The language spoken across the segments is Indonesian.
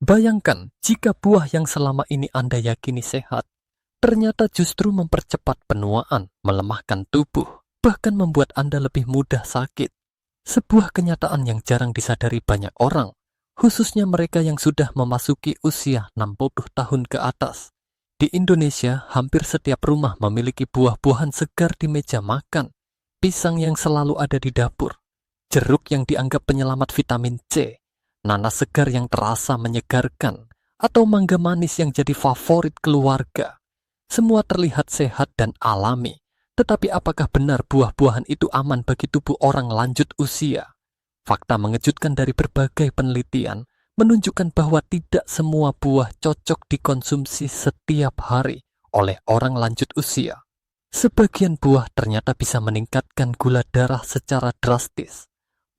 Bayangkan jika buah yang selama ini Anda yakini sehat, ternyata justru mempercepat penuaan, melemahkan tubuh, bahkan membuat Anda lebih mudah sakit. Sebuah kenyataan yang jarang disadari banyak orang, khususnya mereka yang sudah memasuki usia 60 tahun ke atas. Di Indonesia, hampir setiap rumah memiliki buah-buahan segar di meja makan, pisang yang selalu ada di dapur, jeruk yang dianggap penyelamat vitamin C, nanas segar yang terasa menyegarkan, atau mangga manis yang jadi favorit keluarga. Semua terlihat sehat dan alami, tetapi apakah benar buah-buahan itu aman bagi tubuh orang lanjut usia? Fakta mengejutkan dari berbagai penelitian menunjukkan bahwa tidak semua buah cocok dikonsumsi setiap hari oleh orang lanjut usia. Sebagian buah ternyata bisa meningkatkan gula darah secara drastis,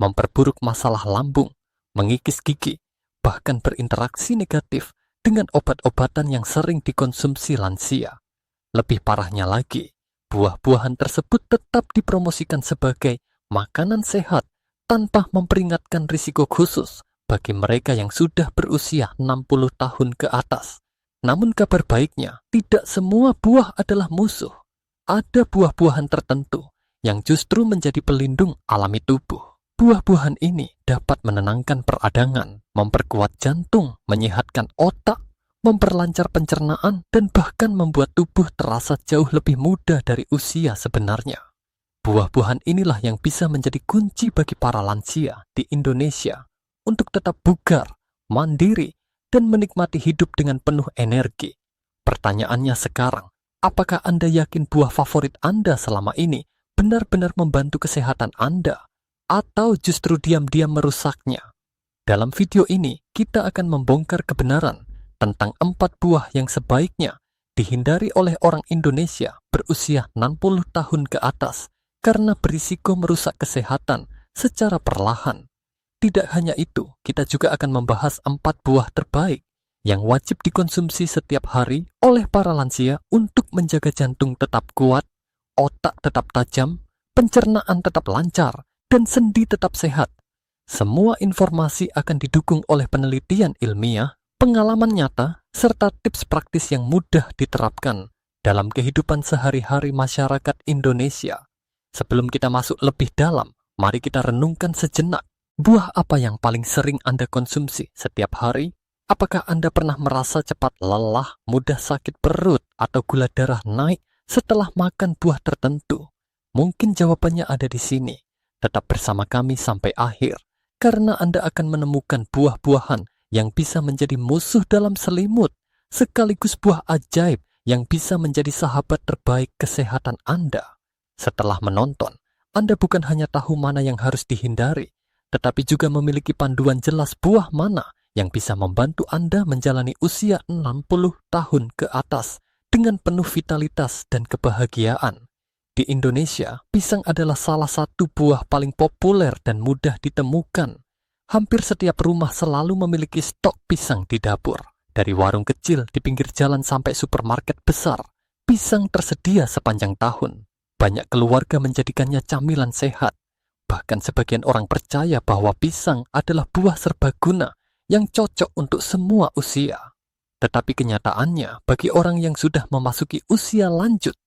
memperburuk masalah lambung, mengikis gigi, bahkan berinteraksi negatif dengan obat-obatan yang sering dikonsumsi lansia. Lebih parahnya lagi, buah-buahan tersebut tetap dipromosikan sebagai makanan sehat tanpa memperingatkan risiko khusus bagi mereka yang sudah berusia 60 tahun ke atas. Namun kabar baiknya, tidak semua buah adalah musuh. Ada buah-buahan tertentu yang justru menjadi pelindung alami tubuh. Buah-buahan ini dapat menenangkan peradangan, memperkuat jantung, menyehatkan otak, memperlancar pencernaan, dan bahkan membuat tubuh terasa jauh lebih muda dari usia sebenarnya. Buah-buahan inilah yang bisa menjadi kunci bagi para lansia di Indonesia untuk tetap bugar, mandiri, dan menikmati hidup dengan penuh energi. Pertanyaannya sekarang, apakah Anda yakin buah favorit Anda selama ini benar-benar membantu kesehatan Anda, atau justru diam-diam merusaknya? Dalam video ini, kita akan membongkar kebenaran tentang 4 buah yang sebaiknya dihindari oleh orang Indonesia berusia 60 tahun ke atas karena berisiko merusak kesehatan secara perlahan. Tidak hanya itu, kita juga akan membahas 4 buah terbaik yang wajib dikonsumsi setiap hari oleh para lansia untuk menjaga jantung tetap kuat, otak tetap tajam, pencernaan tetap lancar, dan sendi tetap sehat. Semua informasi akan didukung oleh penelitian ilmiah, pengalaman nyata, serta tips praktis yang mudah diterapkan dalam kehidupan sehari-hari masyarakat Indonesia. Sebelum kita masuk lebih dalam, mari kita renungkan sejenak. Buah apa yang paling sering Anda konsumsi setiap hari? Apakah Anda pernah merasa cepat lelah, mudah sakit perut, atau gula darah naik setelah makan buah tertentu? Mungkin jawabannya ada di sini. Tetap bersama kami sampai akhir, karena Anda akan menemukan buah-buahan yang bisa menjadi musuh dalam selimut, sekaligus buah ajaib yang bisa menjadi sahabat terbaik kesehatan Anda. Setelah menonton, Anda bukan hanya tahu mana yang harus dihindari, tetapi juga memiliki panduan jelas buah mana yang bisa membantu Anda menjalani usia 60 tahun ke atas dengan penuh vitalitas dan kebahagiaan. Di Indonesia, pisang adalah salah satu buah paling populer dan mudah ditemukan. Hampir setiap rumah selalu memiliki stok pisang di dapur. Dari warung kecil di pinggir jalan sampai supermarket besar, pisang tersedia sepanjang tahun. Banyak keluarga menjadikannya camilan sehat. Bahkan sebagian orang percaya bahwa pisang adalah buah serbaguna yang cocok untuk semua usia. Tetapi kenyataannya, bagi orang yang sudah memasuki usia lanjut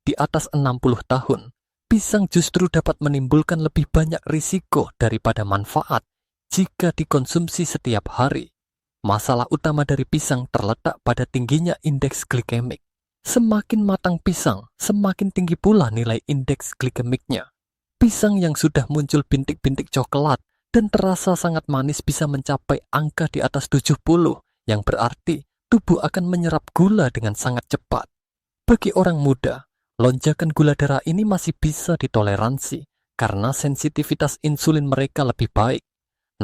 di atas 60 tahun, pisang justru dapat menimbulkan lebih banyak risiko daripada manfaat jika dikonsumsi setiap hari. Masalah utama dari pisang terletak pada tingginya indeks glikemik. Semakin matang pisang, semakin tinggi pula nilai indeks glikemiknya. Pisang yang sudah muncul bintik-bintik coklat dan terasa sangat manis bisa mencapai angka di atas 70, yang berarti tubuh akan menyerap gula dengan sangat cepat. Bagi orang muda, lonjakan gula darah ini masih bisa ditoleransi karena sensitivitas insulin mereka lebih baik.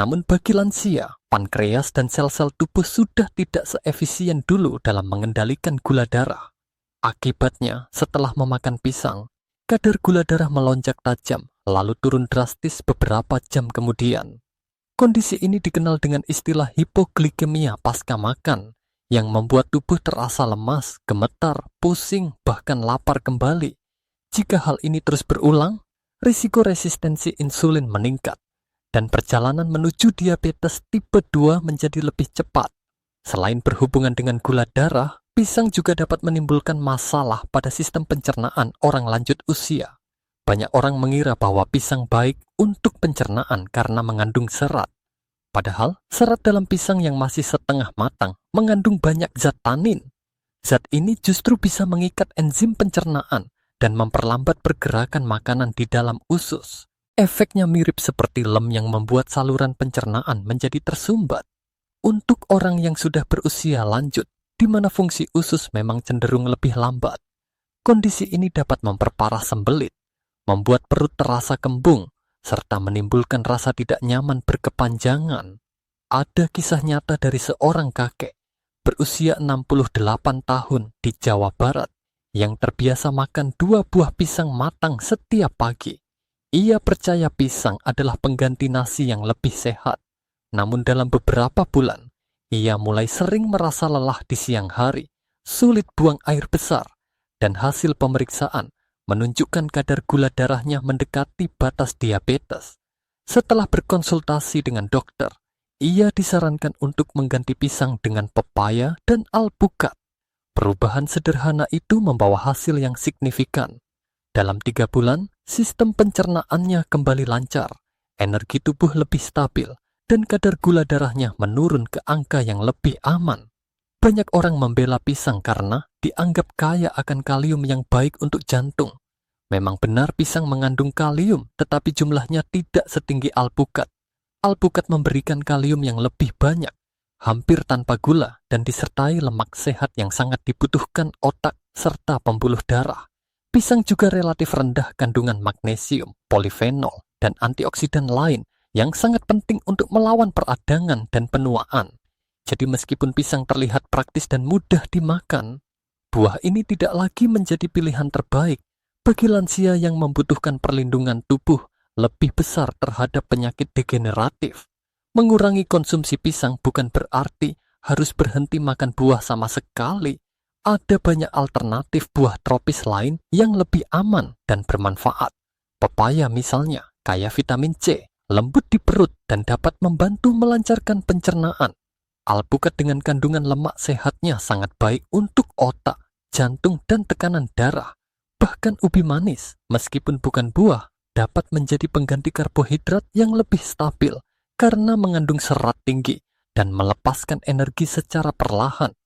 Namun bagi lansia, pankreas dan sel-sel tubuh sudah tidak seefisien dulu dalam mengendalikan gula darah. Akibatnya, setelah memakan pisang, kadar gula darah melonjak tajam, lalu turun drastis beberapa jam kemudian. Kondisi ini dikenal dengan istilah hipoglikemia pasca makan, yang membuat tubuh terasa lemas, gemetar, pusing, bahkan lapar kembali. Jika hal ini terus berulang, risiko resistensi insulin meningkat, dan perjalanan menuju diabetes tipe 2 menjadi lebih cepat. Selain berhubungan dengan gula darah, pisang juga dapat menimbulkan masalah pada sistem pencernaan orang lanjut usia. Banyak orang mengira bahwa pisang baik untuk pencernaan karena mengandung serat. Padahal, serat dalam pisang yang masih setengah matang mengandung banyak zat tanin. Zat ini justru bisa mengikat enzim pencernaan dan memperlambat pergerakan makanan di dalam usus. Efeknya mirip seperti lem yang membuat saluran pencernaan menjadi tersumbat. Untuk orang yang sudah berusia lanjut, di mana fungsi usus memang cenderung lebih lambat, kondisi ini dapat memperparah sembelit, membuat perut terasa kembung, serta menimbulkan rasa tidak nyaman berkepanjangan. Ada kisah nyata dari seorang kakek berusia 68 tahun di Jawa Barat yang terbiasa makan 2 buah pisang matang setiap pagi. Ia percaya pisang adalah pengganti nasi yang lebih sehat. Namun dalam beberapa bulan, ia mulai sering merasa lelah di siang hari, sulit buang air besar, dan hasil pemeriksaan menunjukkan kadar gula darahnya mendekati batas diabetes. Setelah berkonsultasi dengan dokter, ia disarankan untuk mengganti pisang dengan pepaya dan alpukat. Perubahan sederhana itu membawa hasil yang signifikan. Dalam 3 bulan, sistem pencernaannya kembali lancar, energi tubuh lebih stabil, dan kadar gula darahnya menurun ke angka yang lebih aman. Banyak orang membela pisang karena dianggap kaya akan kalium yang baik untuk jantung. Memang benar pisang mengandung kalium, tetapi jumlahnya tidak setinggi alpukat. Alpukat memberikan kalium yang lebih banyak, hampir tanpa gula, dan disertai lemak sehat yang sangat dibutuhkan otak serta pembuluh darah. Pisang juga relatif rendah kandungan magnesium, polifenol, dan antioksidan lain yang sangat penting untuk melawan peradangan dan penuaan. Jadi meskipun pisang terlihat praktis dan mudah dimakan, buah ini tidak lagi menjadi pilihan terbaik bagi lansia yang membutuhkan perlindungan tubuh lebih besar terhadap penyakit degeneratif. Mengurangi konsumsi pisang bukan berarti harus berhenti makan buah sama sekali. Ada banyak alternatif buah tropis lain yang lebih aman dan bermanfaat. Pepaya misalnya, kaya vitamin C, lembut di perut dan dapat membantu melancarkan pencernaan. Alpukat dengan kandungan lemak sehatnya sangat baik untuk otak, jantung, dan tekanan darah. Bahkan ubi manis, meskipun bukan buah, dapat menjadi pengganti karbohidrat yang lebih stabil karena mengandung serat tinggi dan melepaskan energi secara perlahan.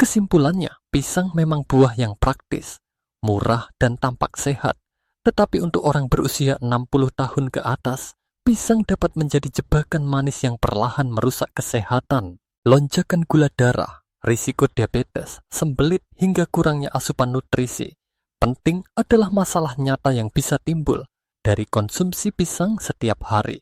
Kesimpulannya, pisang memang buah yang praktis, murah, dan tampak sehat. Tetapi untuk orang berusia 60 tahun ke atas, pisang dapat menjadi jebakan manis yang perlahan merusak kesehatan. Lonjakan gula darah, risiko diabetes, sembelit, hingga kurangnya asupan nutrisi penting adalah masalah nyata yang bisa timbul dari konsumsi pisang setiap hari.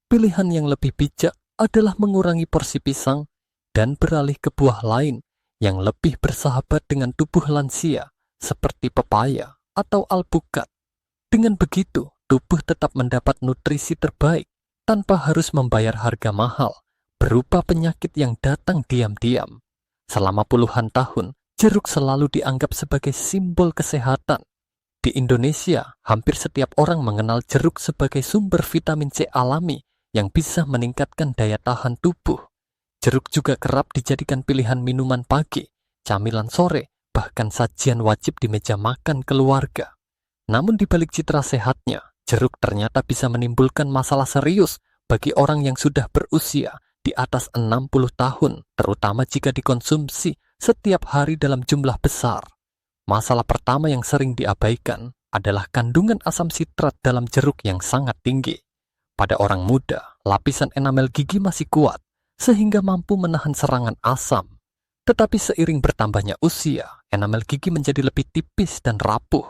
Pilihan yang lebih bijak adalah mengurangi porsi pisang dan beralih ke buah lain yang lebih bersahabat dengan tubuh lansia seperti pepaya atau alpukat. Dengan begitu, tubuh tetap mendapat nutrisi terbaik tanpa harus membayar harga mahal berupa penyakit yang datang diam-diam. Selama puluhan tahun, jeruk selalu dianggap sebagai simbol kesehatan. Di Indonesia, hampir setiap orang mengenal jeruk sebagai sumber vitamin C alami yang bisa meningkatkan daya tahan tubuh. Jeruk juga kerap dijadikan pilihan minuman pagi, camilan sore, bahkan sajian wajib di meja makan keluarga. Namun di balik citra sehatnya, jeruk ternyata bisa menimbulkan masalah serius bagi orang yang sudah berusia di atas 60 tahun, terutama jika dikonsumsi setiap hari dalam jumlah besar. Masalah pertama yang sering diabaikan adalah kandungan asam sitrat dalam jeruk yang sangat tinggi. Pada orang muda, lapisan enamel gigi masih kuat, sehingga mampu menahan serangan asam. Tetapi seiring bertambahnya usia, enamel gigi menjadi lebih tipis dan rapuh.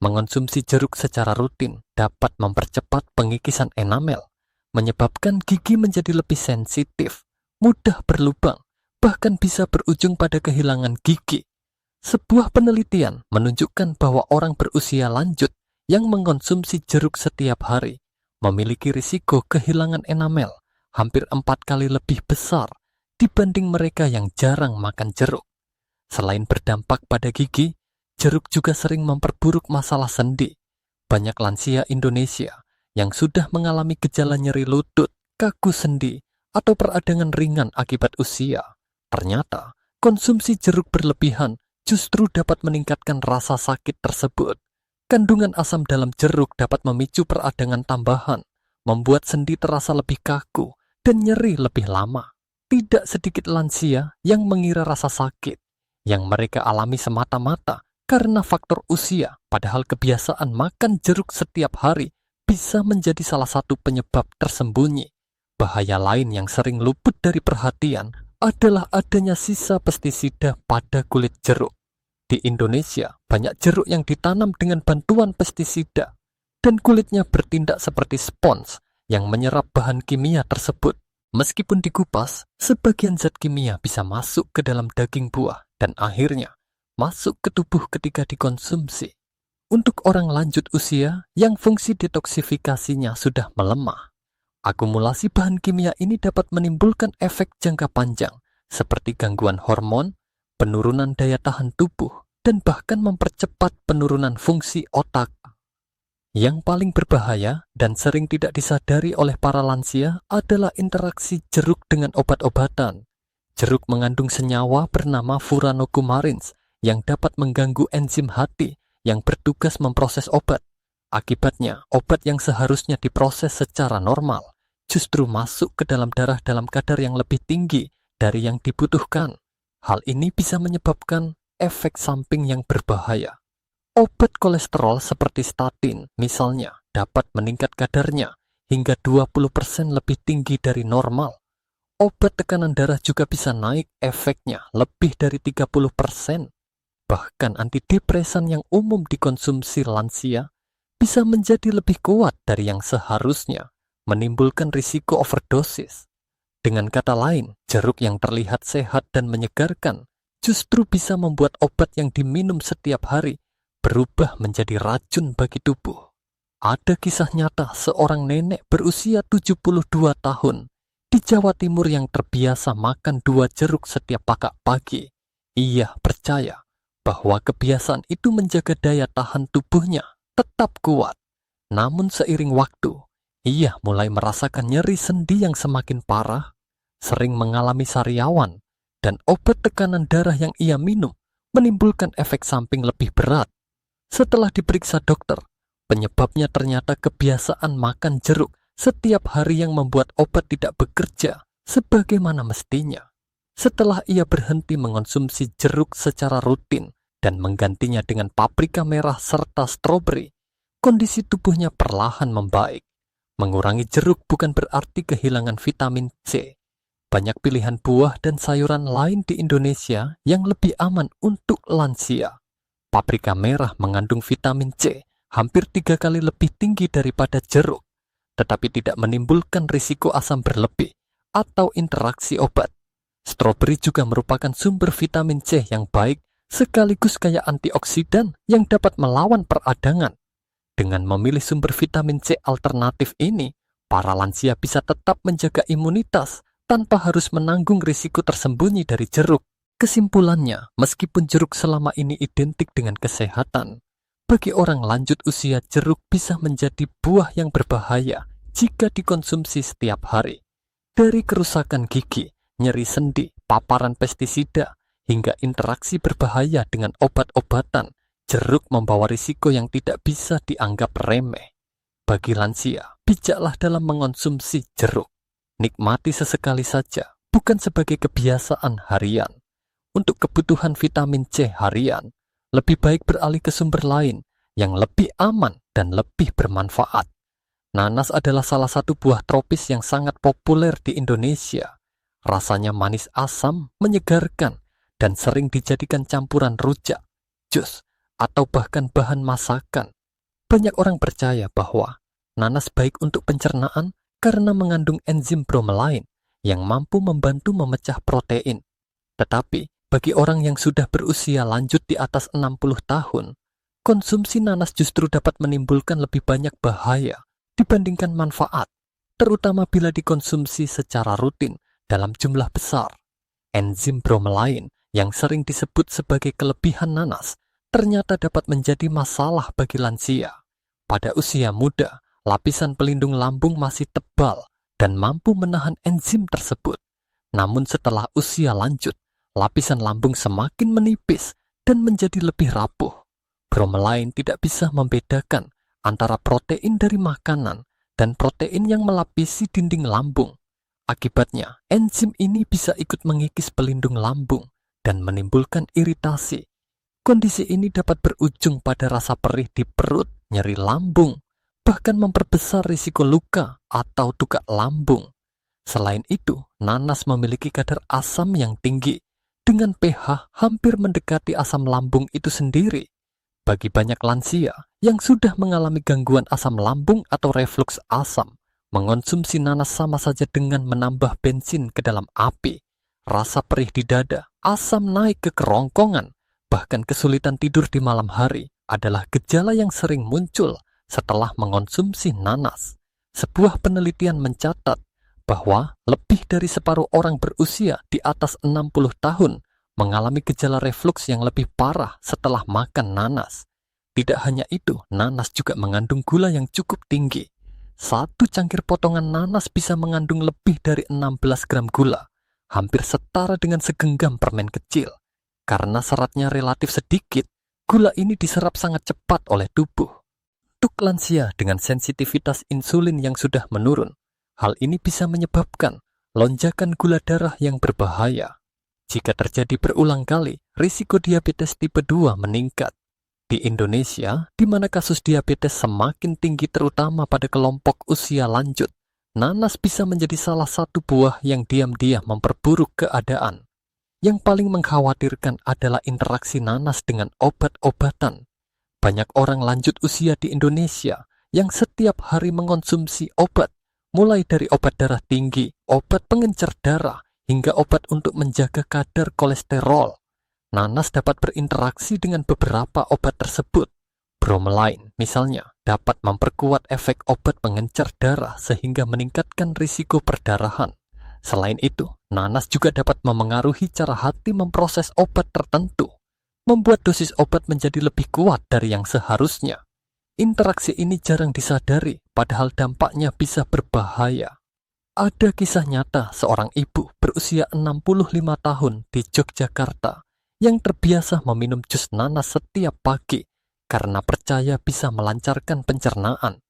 Mengonsumsi jeruk secara rutin dapat mempercepat pengikisan enamel, menyebabkan gigi menjadi lebih sensitif, mudah berlubang, bahkan bisa berujung pada kehilangan gigi. Sebuah penelitian menunjukkan bahwa orang berusia lanjut yang mengkonsumsi jeruk setiap hari memiliki risiko kehilangan enamel hampir 4 kali lebih besar dibanding mereka yang jarang makan jeruk. Selain berdampak pada gigi, jeruk juga sering memperburuk masalah sendi. Banyak lansia Indonesia yang sudah mengalami gejala nyeri lutut, kaku sendi, atau peradangan ringan akibat usia Ternyata, konsumsi jeruk berlebihan justru dapat meningkatkan rasa sakit tersebut. Kandungan asam dalam jeruk dapat memicu peradangan tambahan, membuat sendi terasa lebih kaku dan nyeri lebih lama. Tidak sedikit lansia yang mengira rasa sakit yang mereka alami semata-mata karena faktor usia, padahal kebiasaan makan jeruk setiap hari bisa menjadi salah satu penyebab tersembunyi. Bahaya lain yang sering luput dari perhatian adalah adanya sisa pestisida pada kulit jeruk. Di Indonesia, banyak jeruk yang ditanam dengan bantuan pestisida, dan kulitnya bertindak seperti spons yang menyerap bahan kimia tersebut. Meskipun dikupas, sebagian zat kimia bisa masuk ke dalam daging buah dan akhirnya masuk ke tubuh ketika dikonsumsi. Untuk orang lanjut usia yang fungsi detoksifikasinya sudah melemah, akumulasi bahan kimia ini dapat menimbulkan efek jangka panjang seperti gangguan hormon, penurunan daya tahan tubuh, dan bahkan mempercepat penurunan fungsi otak. Yang paling berbahaya dan sering tidak disadari oleh para lansia adalah interaksi jeruk dengan obat-obatan. Jeruk mengandung senyawa bernama furanocoumarins yang dapat mengganggu enzim hati yang bertugas memproses obat. Akibatnya, obat yang seharusnya diproses secara normal justru masuk ke dalam darah dalam kadar yang lebih tinggi dari yang dibutuhkan. Hal ini bisa menyebabkan efek samping yang berbahaya. Obat kolesterol seperti statin, misalnya, dapat meningkat kadarnya hingga 20% lebih tinggi dari normal. Obat tekanan darah juga bisa naik efeknya lebih dari 30%. Bahkan antidepresan yang umum dikonsumsi lansia bisa menjadi lebih kuat dari yang seharusnya, menimbulkan risiko overdosis. Dengan kata lain, jeruk yang terlihat sehat dan menyegarkan justru bisa membuat obat yang diminum setiap hari berubah menjadi racun bagi tubuh. Ada kisah nyata seorang nenek berusia 72 tahun di Jawa Timur yang terbiasa makan 2 jeruk setiap pagi. Ia percaya bahwa kebiasaan itu menjaga daya tahan tubuhnya tetap kuat. Namun seiring waktu, ia mulai merasakan nyeri sendi yang semakin parah, sering mengalami sariawan, dan obat tekanan darah yang ia minum menimbulkan efek samping lebih berat. Setelah diperiksa dokter, penyebabnya ternyata kebiasaan makan jeruk setiap hari yang membuat obat tidak bekerja sebagaimana mestinya. Setelah ia berhenti mengonsumsi jeruk secara rutin dan menggantinya dengan paprika merah serta stroberi, kondisi tubuhnya perlahan membaik. Mengurangi jeruk bukan berarti kehilangan vitamin C. Banyak pilihan buah dan sayuran lain di Indonesia yang lebih aman untuk lansia. Paprika merah mengandung vitamin C hampir 3 kali lebih tinggi daripada jeruk, tetapi tidak menimbulkan risiko asam berlebih atau interaksi obat. Stroberi juga merupakan sumber vitamin C yang baik sekaligus kaya antioksidan yang dapat melawan peradangan. Dengan memilih sumber vitamin C alternatif ini, para lansia bisa tetap menjaga imunitas tanpa harus menanggung risiko tersembunyi dari jeruk. Kesimpulannya, meskipun jeruk selama ini identik dengan kesehatan, bagi orang lanjut usia jeruk bisa menjadi buah yang berbahaya jika dikonsumsi setiap hari. Dari kerusakan gigi, nyeri sendi, paparan pestisida, hingga interaksi berbahaya dengan obat-obatan, jeruk membawa risiko yang tidak bisa dianggap remeh. Bagi lansia, bijaklah dalam mengonsumsi jeruk. Nikmati sesekali saja, bukan sebagai kebiasaan harian. Untuk kebutuhan vitamin C harian, lebih baik beralih ke sumber lain yang lebih aman dan lebih bermanfaat. Nanas adalah salah satu buah tropis yang sangat populer di Indonesia. Rasanya manis asam, menyegarkan, dan sering dijadikan campuran rujak, jus, atau bahkan bahan masakan. Banyak orang percaya bahwa nanas baik untuk pencernaan karena mengandung enzim bromelain yang mampu membantu memecah protein. Tetapi, bagi orang yang sudah berusia lanjut di atas 60 tahun, konsumsi nanas justru dapat menimbulkan lebih banyak bahaya dibandingkan manfaat, terutama bila dikonsumsi secara rutin dalam jumlah besar. Enzim bromelain yang sering disebut sebagai kelebihan nanas ternyata dapat menjadi masalah bagi lansia. Pada usia muda, lapisan pelindung lambung masih tebal dan mampu menahan enzim tersebut. Namun setelah usia lanjut, lapisan lambung semakin menipis dan menjadi lebih rapuh. Bromelain tidak bisa membedakan antara protein dari makanan dan protein yang melapisi dinding lambung. Akibatnya, enzim ini bisa ikut mengikis pelindung lambung dan menimbulkan iritasi. Kondisi ini dapat berujung pada rasa perih di perut, nyeri lambung, bahkan memperbesar risiko luka atau tukak lambung. Selain itu, nanas memiliki kadar asam yang tinggi, dengan pH hampir mendekati asam lambung itu sendiri. Bagi banyak lansia yang sudah mengalami gangguan asam lambung atau refluks asam, mengonsumsi nanas sama saja dengan menambah bensin ke dalam api. Rasa perih di dada, asam naik ke kerongkongan, bahkan kesulitan tidur di malam hari adalah gejala yang sering muncul setelah mengonsumsi nanas. Sebuah penelitian mencatat bahwa lebih dari separuh orang berusia di atas 60 tahun mengalami gejala refluks yang lebih parah setelah makan nanas. Tidak hanya itu, nanas juga mengandung gula yang cukup tinggi. Satu cangkir potongan nanas bisa mengandung lebih dari 16 gram gula, hampir setara dengan segenggam permen kecil. Karena seratnya relatif sedikit, gula ini diserap sangat cepat oleh tubuh. Untuk lansia dengan sensitivitas insulin yang sudah menurun, hal ini bisa menyebabkan lonjakan gula darah yang berbahaya. Jika terjadi berulang kali, risiko diabetes tipe 2 meningkat. Di Indonesia, di mana kasus diabetes semakin tinggi terutama pada kelompok usia lanjut, nanas bisa menjadi salah satu buah yang diam-diam memperburuk keadaan. Yang paling mengkhawatirkan adalah interaksi nanas dengan obat-obatan. Banyak orang lanjut usia di Indonesia yang setiap hari mengonsumsi obat, mulai dari obat darah tinggi, obat pengencer darah, hingga obat untuk menjaga kadar kolesterol. Nanas dapat berinteraksi dengan beberapa obat tersebut. Bromelain, misalnya, dapat memperkuat efek obat pengencer darah sehingga meningkatkan risiko perdarahan. Selain itu, nanas juga dapat memengaruhi cara hati memproses obat tertentu, membuat dosis obat menjadi lebih kuat dari yang seharusnya. Interaksi ini jarang disadari, padahal dampaknya bisa berbahaya. Ada kisah nyata seorang ibu berusia 65 tahun di Yogyakarta yang terbiasa meminum jus nanas setiap pagi karena percaya bisa melancarkan pencernaan.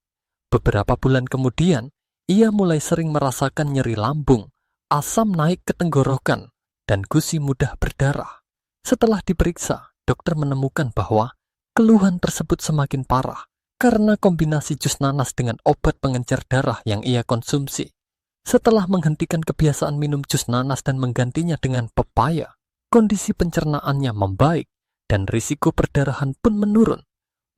Beberapa bulan kemudian, ia mulai sering merasakan nyeri lambung, asam naik ke tenggorokan, dan gusi mudah berdarah. Setelah diperiksa, dokter menemukan bahwa keluhan tersebut semakin parah karena kombinasi jus nanas dengan obat pengencer darah yang ia konsumsi. Setelah menghentikan kebiasaan minum jus nanas dan menggantinya dengan pepaya, kondisi pencernaannya membaik dan risiko perdarahan pun menurun.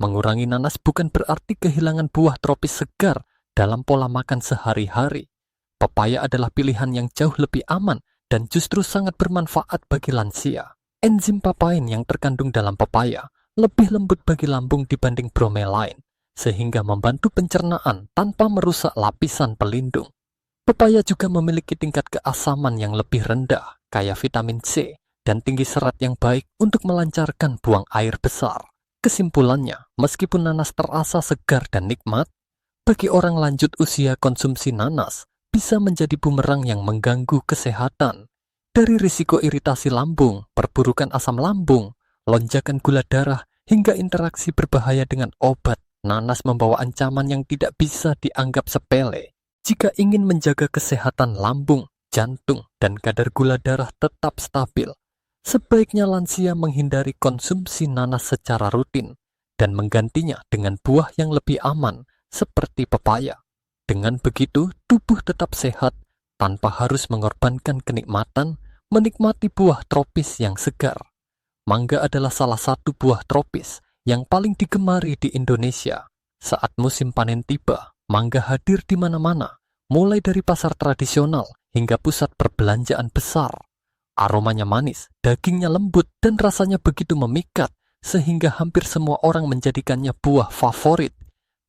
Mengurangi nanas bukan berarti kehilangan buah tropis segar dalam pola makan sehari-hari. Pepaya adalah pilihan yang jauh lebih aman dan justru sangat bermanfaat bagi lansia. Enzim papain yang terkandung dalam pepaya lebih lembut bagi lambung dibanding bromelain, sehingga membantu pencernaan tanpa merusak lapisan pelindung. Pepaya juga memiliki tingkat keasaman yang lebih rendah, kaya vitamin C, dan tinggi serat yang baik untuk melancarkan buang air besar. Kesimpulannya, meskipun nanas terasa segar dan nikmat, bagi orang lanjut usia konsumsi nanas bisa menjadi bumerang yang mengganggu kesehatan. Dari risiko iritasi lambung, perburukan asam lambung, lonjakan gula darah, hingga interaksi berbahaya dengan obat, nanas membawa ancaman yang tidak bisa dianggap sepele. Jika ingin menjaga kesehatan lambung, jantung, dan kadar gula darah tetap stabil, sebaiknya lansia menghindari konsumsi nanas secara rutin dan menggantinya dengan buah yang lebih aman seperti pepaya. Dengan begitu, tubuh tetap sehat tanpa harus mengorbankan kenikmatan menikmati buah tropis yang segar. Mangga adalah salah satu buah tropis yang paling digemari di Indonesia. Saat musim panen tiba, mangga hadir di mana-mana, mulai dari pasar tradisional hingga pusat perbelanjaan besar. Aromanya manis, dagingnya lembut, dan rasanya begitu memikat, sehingga hampir semua orang menjadikannya buah favorit.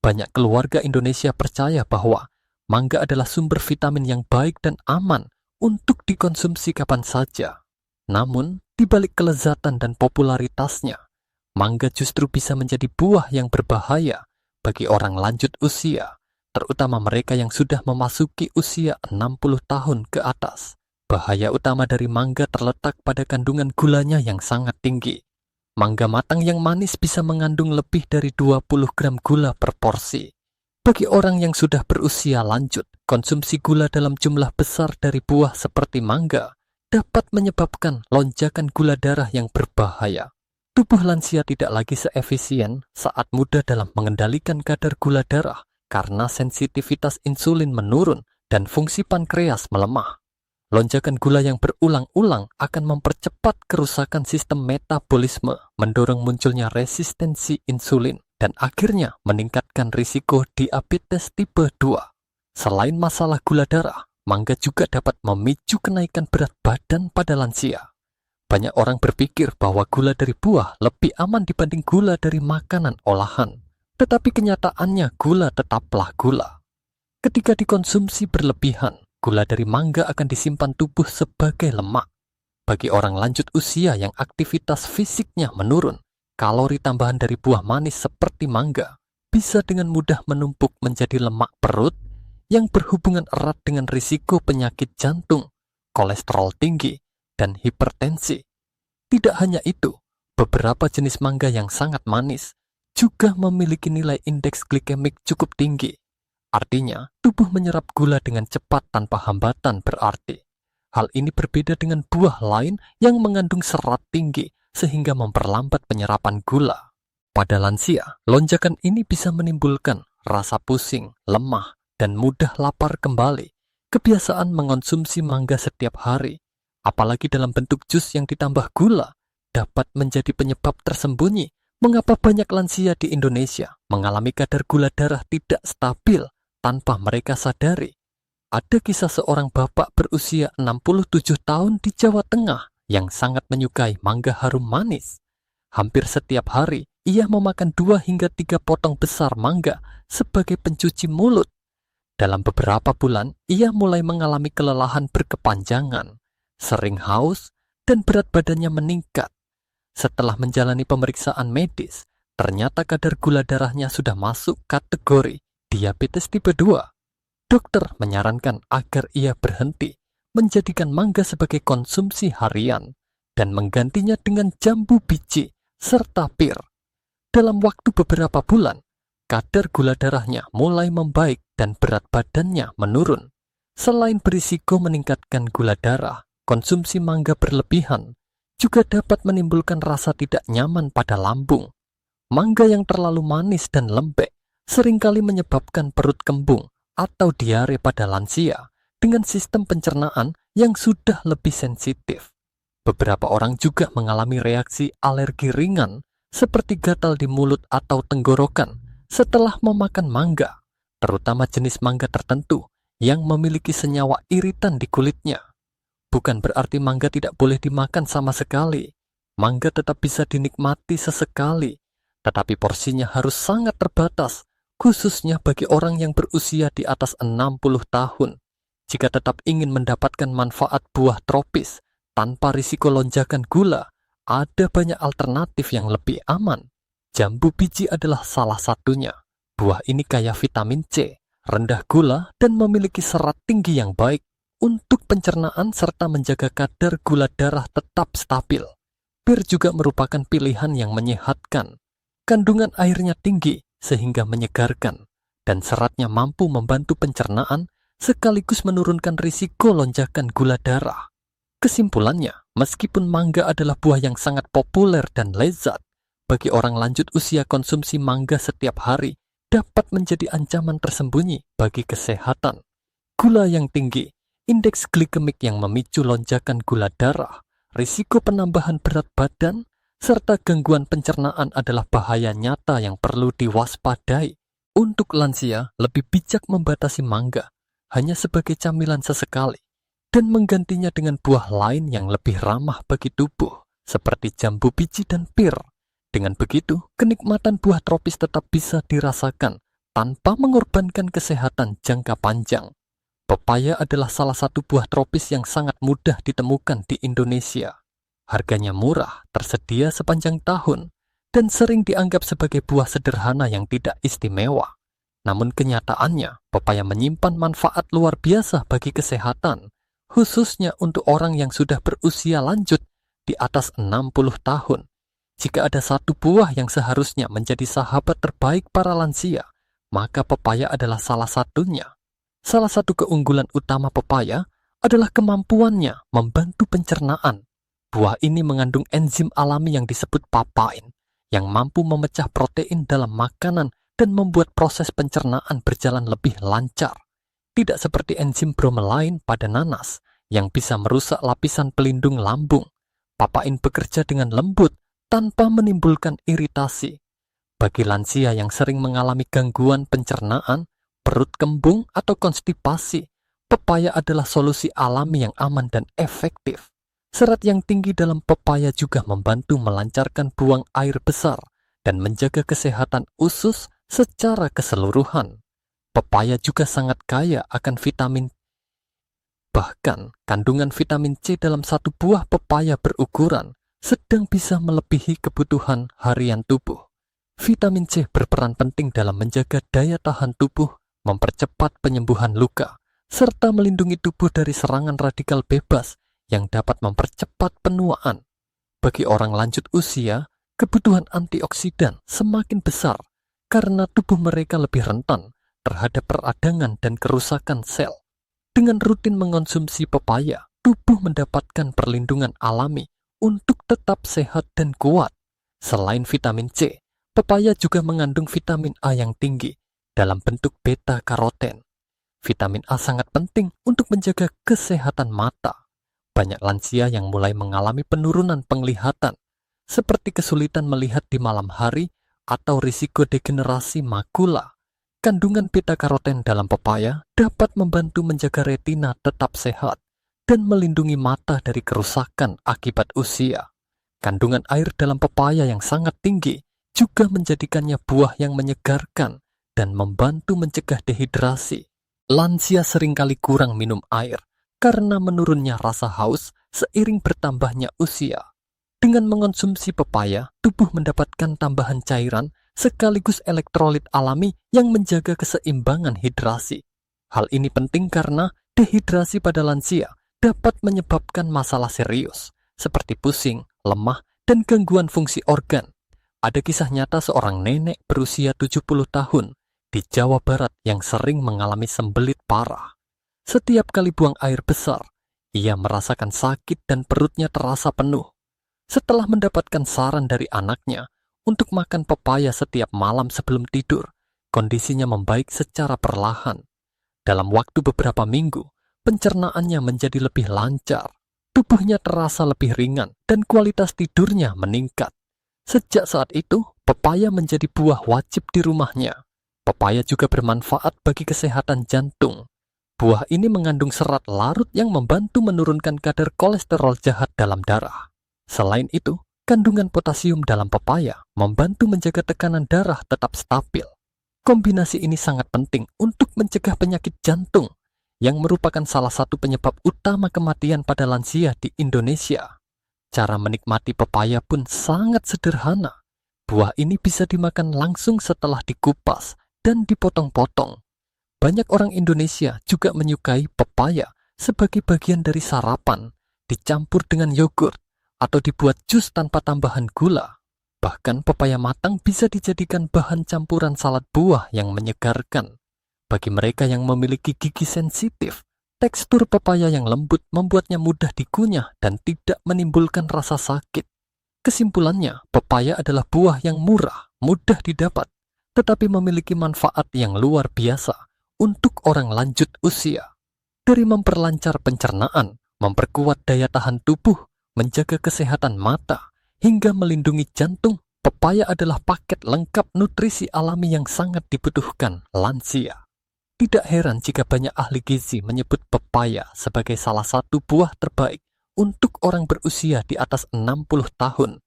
Banyak keluarga Indonesia percaya bahwa mangga adalah sumber vitamin yang baik dan aman untuk dikonsumsi kapan saja. Namun, di balik kelezatan dan popularitasnya, mangga justru bisa menjadi buah yang berbahaya bagi orang lanjut usia, terutama mereka yang sudah memasuki usia 60 tahun ke atas. Bahaya utama dari mangga terletak pada kandungan gulanya yang sangat tinggi. Mangga matang yang manis bisa mengandung lebih dari 20 gram gula per porsi. Bagi orang yang sudah berusia lanjut, konsumsi gula dalam jumlah besar dari buah seperti mangga dapat menyebabkan lonjakan gula darah yang berbahaya. Tubuh lansia tidak lagi seefisien saat muda dalam mengendalikan kadar gula darah karena sensitivitas insulin menurun dan fungsi pankreas melemah. Lonjakan gula yang berulang-ulang akan mempercepat kerusakan sistem metabolisme, mendorong munculnya resistensi insulin, dan akhirnya meningkatkan risiko diabetes tipe 2. Selain masalah gula darah, mangga juga dapat memicu kenaikan berat badan pada lansia. Banyak orang berpikir bahwa gula dari buah lebih aman dibanding gula dari makanan olahan. Tetapi kenyataannya gula tetaplah gula. Ketika dikonsumsi berlebihan, gula dari mangga akan disimpan tubuh sebagai lemak. Bagi orang lanjut usia yang aktivitas fisiknya menurun, kalori tambahan dari buah manis seperti mangga bisa dengan mudah menumpuk menjadi lemak perut yang berhubungan erat dengan risiko penyakit jantung, kolesterol tinggi, dan hipertensi. Tidak hanya itu, beberapa jenis mangga yang sangat manis juga memiliki nilai indeks glikemik cukup tinggi. Artinya, tubuh menyerap gula dengan cepat tanpa hambatan berarti. Hal ini berbeda dengan buah lain yang mengandung serat tinggi sehingga memperlambat penyerapan gula. Pada lansia, lonjakan ini bisa menimbulkan rasa pusing, lemah, dan mudah lapar kembali. Kebiasaan mengonsumsi mangga setiap hari, apalagi dalam bentuk jus yang ditambah gula, dapat menjadi penyebab tersembunyi mengapa banyak lansia di Indonesia mengalami kadar gula darah tidak stabil tanpa mereka sadari. Ada kisah seorang bapak berusia 67 tahun di Jawa Tengah yang sangat menyukai mangga harum manis. Hampir setiap hari, ia memakan 2 hingga 3 potong besar mangga sebagai pencuci mulut. Dalam beberapa bulan, ia mulai mengalami kelelahan berkepanjangan, sering haus, dan berat badannya meningkat. Setelah menjalani pemeriksaan medis, ternyata kadar gula darahnya sudah masuk kategori diabetes tipe 2. Dokter menyarankan agar ia berhenti menjadikan mangga sebagai konsumsi harian dan menggantinya dengan jambu biji serta pir. Dalam waktu beberapa bulan, kadar gula darahnya mulai membaik dan berat badannya menurun. Selain berisiko meningkatkan gula darah, konsumsi mangga berlebihan juga dapat menimbulkan rasa tidak nyaman pada lambung. Mangga yang terlalu manis dan lembek seringkali menyebabkan perut kembung atau diare pada lansia dengan sistem pencernaan yang sudah lebih sensitif. Beberapa orang juga mengalami reaksi alergi ringan seperti gatal di mulut atau tenggorokan setelah memakan mangga, terutama jenis mangga tertentu yang memiliki senyawa iritan di kulitnya. Bukan berarti mangga tidak boleh dimakan sama sekali. Mangga tetap bisa dinikmati sesekali, tetapi porsinya harus sangat terbatas, khususnya bagi orang yang berusia di atas 60 tahun. Jika tetap ingin mendapatkan manfaat buah tropis tanpa risiko lonjakan gula, ada banyak alternatif yang lebih aman. Jambu biji adalah salah satunya. Buah ini kaya vitamin C, rendah gula, dan memiliki serat tinggi yang baik untuk pencernaan serta menjaga kadar gula darah tetap stabil. Bir juga merupakan pilihan yang menyehatkan. Kandungan airnya tinggi sehingga menyegarkan, dan seratnya mampu membantu pencernaan sekaligus menurunkan risiko lonjakan gula darah. Kesimpulannya, meskipun mangga adalah buah yang sangat populer dan lezat, bagi orang lanjut usia konsumsi mangga setiap hari dapat menjadi ancaman tersembunyi bagi kesehatan. Gula yang tinggi, indeks glikemik yang memicu lonjakan gula darah, risiko penambahan berat badan, serta gangguan pencernaan adalah bahaya nyata yang perlu diwaspadai. Untuk lansia, lebih bijak membatasi mangga hanya sebagai camilan sesekali dan menggantinya dengan buah lain yang lebih ramah bagi tubuh, seperti jambu biji dan pir. Dengan begitu, kenikmatan buah tropis tetap bisa dirasakan tanpa mengorbankan kesehatan jangka panjang. Pepaya adalah salah satu buah tropis yang sangat mudah ditemukan di Indonesia. Harganya murah, tersedia sepanjang tahun, dan sering dianggap sebagai buah sederhana yang tidak istimewa. Namun kenyataannya, pepaya menyimpan manfaat luar biasa bagi kesehatan, khususnya untuk orang yang sudah berusia lanjut di atas 60 tahun. Jika ada satu buah yang seharusnya menjadi sahabat terbaik para lansia, maka pepaya adalah salah satunya. Salah satu keunggulan utama pepaya adalah kemampuannya membantu pencernaan. Buah ini mengandung enzim alami yang disebut papain, yang mampu memecah protein dalam makanan dan membuat proses pencernaan berjalan lebih lancar. Tidak seperti enzim bromelain pada nanas, yang bisa merusak lapisan pelindung lambung. Papain bekerja dengan lembut tanpa menimbulkan iritasi. Bagi lansia yang sering mengalami gangguan pencernaan, perut kembung, atau konstipasi, pepaya adalah solusi alami yang aman dan efektif. Serat yang tinggi dalam pepaya juga membantu melancarkan buang air besar dan menjaga kesehatan usus secara keseluruhan. Pepaya juga sangat kaya akan vitamin. Bahkan, kandungan vitamin C dalam satu buah pepaya berukuran sedang bisa melebihi kebutuhan harian tubuh. Vitamin C berperan penting dalam menjaga daya tahan tubuh, mempercepat penyembuhan luka, serta melindungi tubuh dari serangan radikal bebas yang dapat mempercepat penuaan. Bagi orang lanjut usia, kebutuhan antioksidan semakin besar karena tubuh mereka lebih rentan terhadap peradangan dan kerusakan sel. Dengan rutin mengonsumsi pepaya, tubuh mendapatkan perlindungan alami untuk tetap sehat dan kuat. Selain vitamin C, pepaya juga mengandung vitamin A yang tinggi dalam bentuk beta-karoten. Vitamin A sangat penting untuk menjaga kesehatan mata. Banyak lansia yang mulai mengalami penurunan penglihatan, seperti kesulitan melihat di malam hari atau risiko degenerasi makula. Kandungan beta-karoten dalam pepaya dapat membantu menjaga retina tetap sehat dan melindungi mata dari kerusakan akibat usia. Kandungan air dalam pepaya yang sangat tinggi juga menjadikannya buah yang menyegarkan dan membantu mencegah dehidrasi. Lansia seringkali kurang minum air karena menurunnya rasa haus seiring bertambahnya usia. Dengan mengonsumsi pepaya, tubuh mendapatkan tambahan cairan sekaligus elektrolit alami yang menjaga keseimbangan hidrasi. Hal ini penting karena dehidrasi pada lansia dapat menyebabkan masalah serius, seperti pusing, lemah, dan gangguan fungsi organ. Ada kisah nyata seorang nenek berusia 70 tahun di Jawa Barat yang sering mengalami sembelit parah. Setiap kali buang air besar, ia merasakan sakit dan perutnya terasa penuh. Setelah mendapatkan saran dari anaknya untuk makan pepaya setiap malam sebelum tidur, kondisinya membaik secara perlahan. Dalam waktu beberapa minggu, pencernaannya menjadi lebih lancar, tubuhnya terasa lebih ringan, dan kualitas tidurnya meningkat. Sejak saat itu, pepaya menjadi buah wajib di rumahnya. Pepaya juga bermanfaat bagi kesehatan jantung. Buah ini mengandung serat larut yang membantu menurunkan kadar kolesterol jahat dalam darah. Selain itu, kandungan potasium dalam pepaya membantu menjaga tekanan darah tetap stabil. Kombinasi ini sangat penting untuk mencegah penyakit jantung, yang merupakan salah satu penyebab utama kematian pada lansia di Indonesia. Cara menikmati pepaya pun sangat sederhana. Buah ini bisa dimakan langsung setelah dikupas dan dipotong-potong. Banyak orang Indonesia juga menyukai pepaya sebagai bagian dari sarapan, dicampur dengan yogurt, atau dibuat jus tanpa tambahan gula. Bahkan pepaya matang bisa dijadikan bahan campuran salad buah yang menyegarkan. Bagi mereka yang memiliki gigi sensitif, tekstur pepaya yang lembut membuatnya mudah dikunyah dan tidak menimbulkan rasa sakit. Kesimpulannya, pepaya adalah buah yang murah, mudah didapat, tetapi memiliki manfaat yang luar biasa untuk orang lanjut usia. Dari memperlancar pencernaan, memperkuat daya tahan tubuh, menjaga kesehatan mata, hingga melindungi jantung, pepaya adalah paket lengkap nutrisi alami yang sangat dibutuhkan lansia. Tidak heran jika banyak ahli gizi menyebut pepaya sebagai salah satu buah terbaik untuk orang berusia di atas 60 tahun.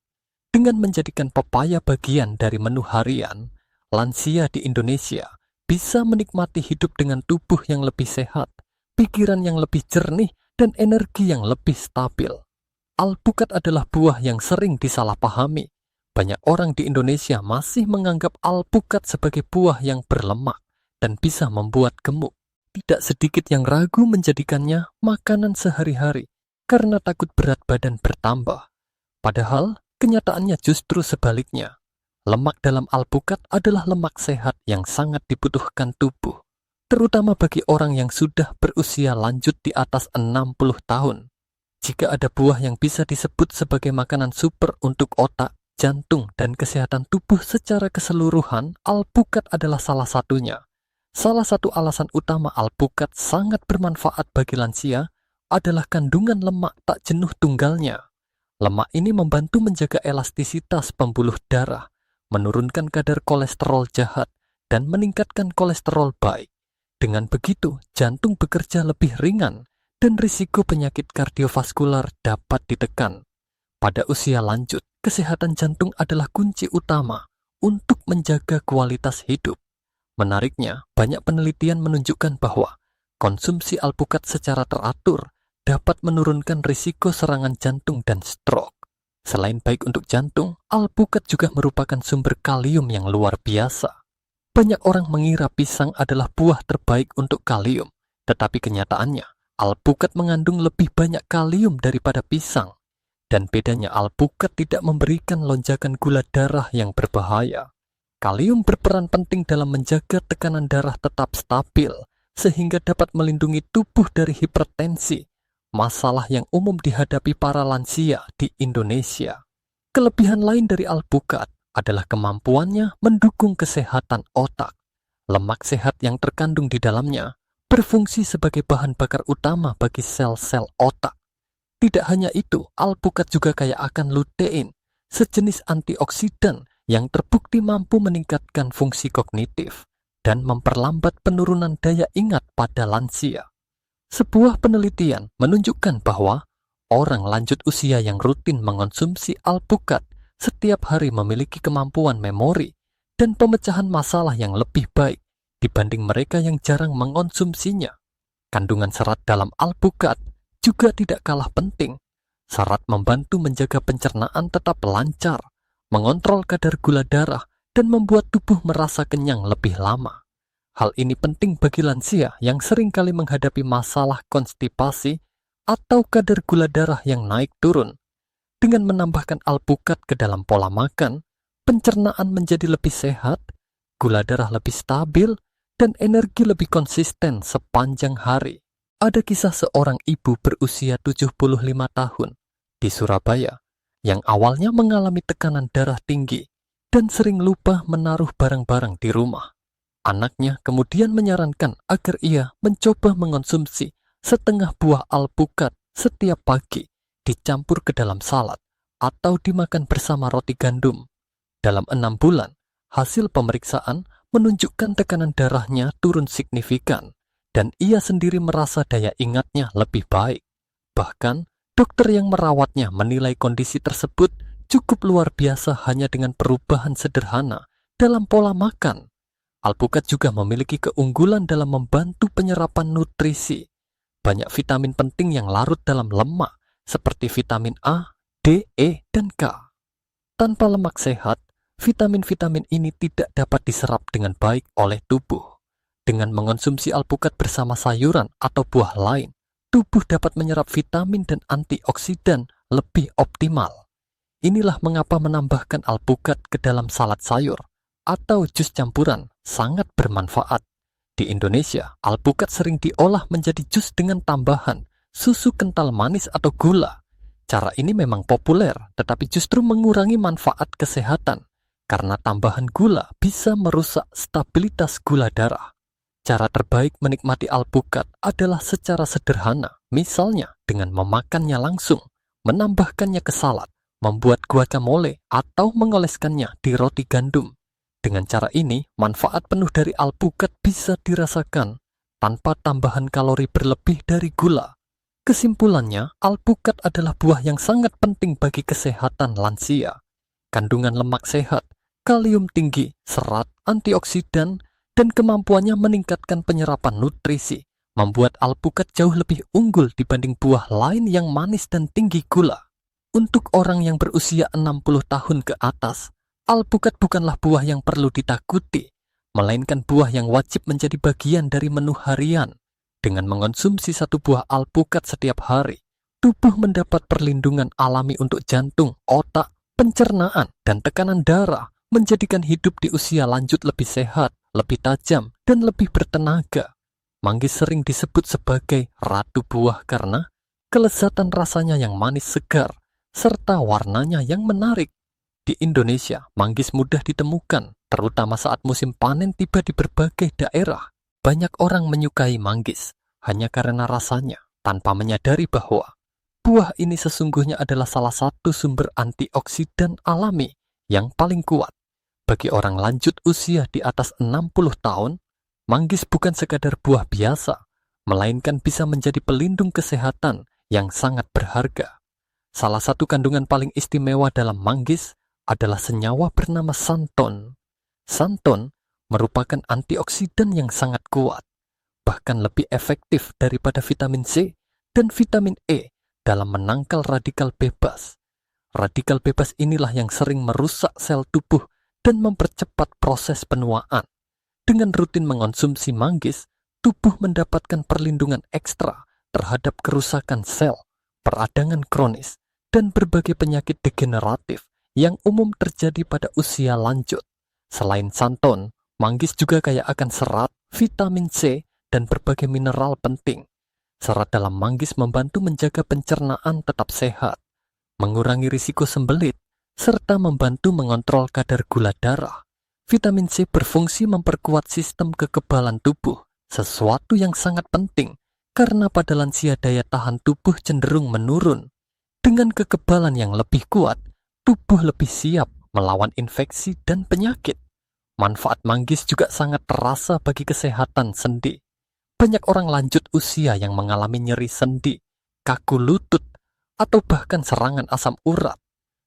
Dengan menjadikan pepaya bagian dari menu harian, lansia di Indonesia bisa menikmati hidup dengan tubuh yang lebih sehat, pikiran yang lebih jernih, dan energi yang lebih stabil. Alpukat adalah buah yang sering disalahpahami. Banyak orang di Indonesia masih menganggap alpukat sebagai buah yang berlemak dan bisa membuat gemuk. tidak sedikit yang ragu menjadikannya makanan sehari-hari karena takut berat badan bertambah. Padahal, kenyataannya justru sebaliknya. Lemak dalam alpukat adalah lemak sehat yang sangat dibutuhkan tubuh, terutama bagi orang yang sudah berusia lanjut di atas 60 tahun. Jika ada buah yang bisa disebut sebagai makanan super untuk otak, jantung, dan kesehatan tubuh secara keseluruhan, alpukat adalah salah satunya. Salah satu alasan utama alpukat sangat bermanfaat bagi lansia adalah kandungan lemak tak jenuh tunggalnya. Lemak ini membantu menjaga elastisitas pembuluh darah, menurunkan kadar kolesterol jahat, dan meningkatkan kolesterol baik. Dengan begitu, jantung bekerja lebih ringan dan risiko penyakit kardiovaskular dapat ditekan. Pada usia lanjut, kesehatan jantung adalah kunci utama untuk menjaga kualitas hidup. Menariknya, banyak penelitian menunjukkan bahwa konsumsi alpukat secara teratur dapat menurunkan risiko serangan jantung dan stroke. Selain baik untuk jantung, alpukat juga merupakan sumber kalium yang luar biasa. Banyak orang mengira pisang adalah buah terbaik untuk kalium, tetapi kenyataannya, alpukat mengandung lebih banyak kalium daripada pisang. Dan bedanya, alpukat tidak memberikan lonjakan gula darah yang berbahaya. Kalium berperan penting dalam menjaga tekanan darah tetap stabil, sehingga dapat melindungi tubuh dari hipertensi, masalah yang umum dihadapi para lansia di Indonesia. Kelebihan lain dari alpukat adalah kemampuannya mendukung kesehatan otak. Lemak sehat yang terkandung di dalamnya berfungsi sebagai bahan bakar utama bagi sel-sel otak. Tidak hanya itu, alpukat juga kaya akan lutein, sejenis antioksidan yang terbukti mampu meningkatkan fungsi kognitif dan memperlambat penurunan daya ingat pada lansia. Sebuah penelitian menunjukkan bahwa orang lanjut usia yang rutin mengonsumsi alpukat setiap hari memiliki kemampuan memori dan pemecahan masalah yang lebih baik dibanding mereka yang jarang mengonsumsinya. Kandungan serat dalam alpukat juga tidak kalah penting. Serat membantu menjaga pencernaan tetap lancar, mengontrol kadar gula darah, dan membuat tubuh merasa kenyang lebih lama. Hal ini penting bagi lansia yang seringkali menghadapi masalah konstipasi atau kadar gula darah yang naik turun. Dengan menambahkan alpukat ke dalam pola makan, pencernaan menjadi lebih sehat, gula darah lebih stabil, dan energi lebih konsisten sepanjang hari. Ada kisah seorang ibu berusia 75 tahun di Surabaya yang awalnya mengalami tekanan darah tinggi dan sering lupa menaruh barang-barang di rumah. Anaknya kemudian menyarankan agar ia mencoba mengonsumsi setengah buah alpukat setiap pagi, dicampur ke dalam salad atau dimakan bersama roti gandum. Dalam 6 bulan, hasil pemeriksaan menunjukkan tekanan darahnya turun signifikan dan ia sendiri merasa daya ingatnya lebih baik. Bahkan, dokter yang merawatnya menilai kondisi tersebut cukup luar biasa hanya dengan perubahan sederhana dalam pola makan. Alpukat juga memiliki keunggulan dalam membantu penyerapan nutrisi. Banyak vitamin penting yang larut dalam lemak, seperti vitamin A, D, E, dan K. Tanpa lemak sehat, vitamin-vitamin ini tidak dapat diserap dengan baik oleh tubuh. Dengan mengonsumsi alpukat bersama sayuran atau buah lain, tubuh dapat menyerap vitamin dan antioksidan lebih optimal. Inilah mengapa menambahkan alpukat ke dalam salad sayur atau jus campuran sangat bermanfaat. Di Indonesia, alpukat sering diolah menjadi jus dengan tambahan susu kental manis atau gula. Cara ini memang populer, tetapi justru mengurangi manfaat kesehatan karena tambahan gula bisa merusak stabilitas gula darah. Cara terbaik menikmati alpukat adalah secara sederhana, misalnya dengan memakannya langsung, menambahkannya ke salad, membuat guacamole, atau mengoleskannya di roti gandum. Dengan cara ini, manfaat penuh dari alpukat bisa dirasakan tanpa tambahan kalori berlebih dari gula. Kesimpulannya, alpukat adalah buah yang sangat penting bagi kesehatan lansia. Kandungan lemak sehat, kalium tinggi, serat, antioksidan, dan kemampuannya meningkatkan penyerapan nutrisi membuat alpukat jauh lebih unggul dibanding buah lain yang manis dan tinggi gula. Untuk orang yang berusia 60 tahun ke atas, alpukat bukanlah buah yang perlu ditakuti, melainkan buah yang wajib menjadi bagian dari menu harian Dengan mengonsumsi satu buah alpukat setiap hari, tubuh mendapat perlindungan alami untuk jantung, otak, pencernaan, dan tekanan darah, menjadikan hidup di usia lanjut lebih sehat, lebih tajam, dan lebih bertenaga. Manggis sering disebut sebagai ratu buah karena kelezatan rasanya yang manis segar, serta warnanya yang menarik. Di Indonesia, manggis mudah ditemukan, terutama saat musim panen tiba di berbagai daerah. Banyak orang menyukai manggis hanya karena rasanya, tanpa menyadari bahwa buah ini sesungguhnya adalah salah satu sumber antioksidan alami yang paling kuat. Bagi orang lanjut usia di atas 60 tahun, manggis bukan sekadar buah biasa, melainkan bisa menjadi pelindung kesehatan yang sangat berharga. Salah satu kandungan paling istimewa dalam manggis adalah senyawa bernama santon. Santon merupakan antioksidan yang sangat kuat, bahkan lebih efektif daripada vitamin C dan vitamin E dalam menangkal radikal bebas. Radikal bebas inilah yang sering merusak sel tubuh dan mempercepat proses penuaan. Dengan rutin mengonsumsi manggis, tubuh mendapatkan perlindungan ekstra terhadap kerusakan sel, peradangan kronis, dan berbagai penyakit degeneratif yang umum terjadi pada usia lanjut. Selain santon, manggis juga kaya akan serat, vitamin C, dan berbagai mineral penting. Serat dalam manggis membantu menjaga pencernaan tetap sehat, mengurangi risiko sembelit, serta membantu mengontrol kadar gula darah. Vitamin C berfungsi memperkuat sistem kekebalan tubuh, sesuatu yang sangat penting karena pada lansia daya tahan tubuh cenderung menurun. Dengan kekebalan yang lebih kuat, tubuh lebih siap melawan infeksi dan penyakit. Manfaat manggis juga sangat terasa bagi kesehatan sendi. Banyak orang lanjut usia yang mengalami nyeri sendi, kaku lutut, atau bahkan serangan asam urat.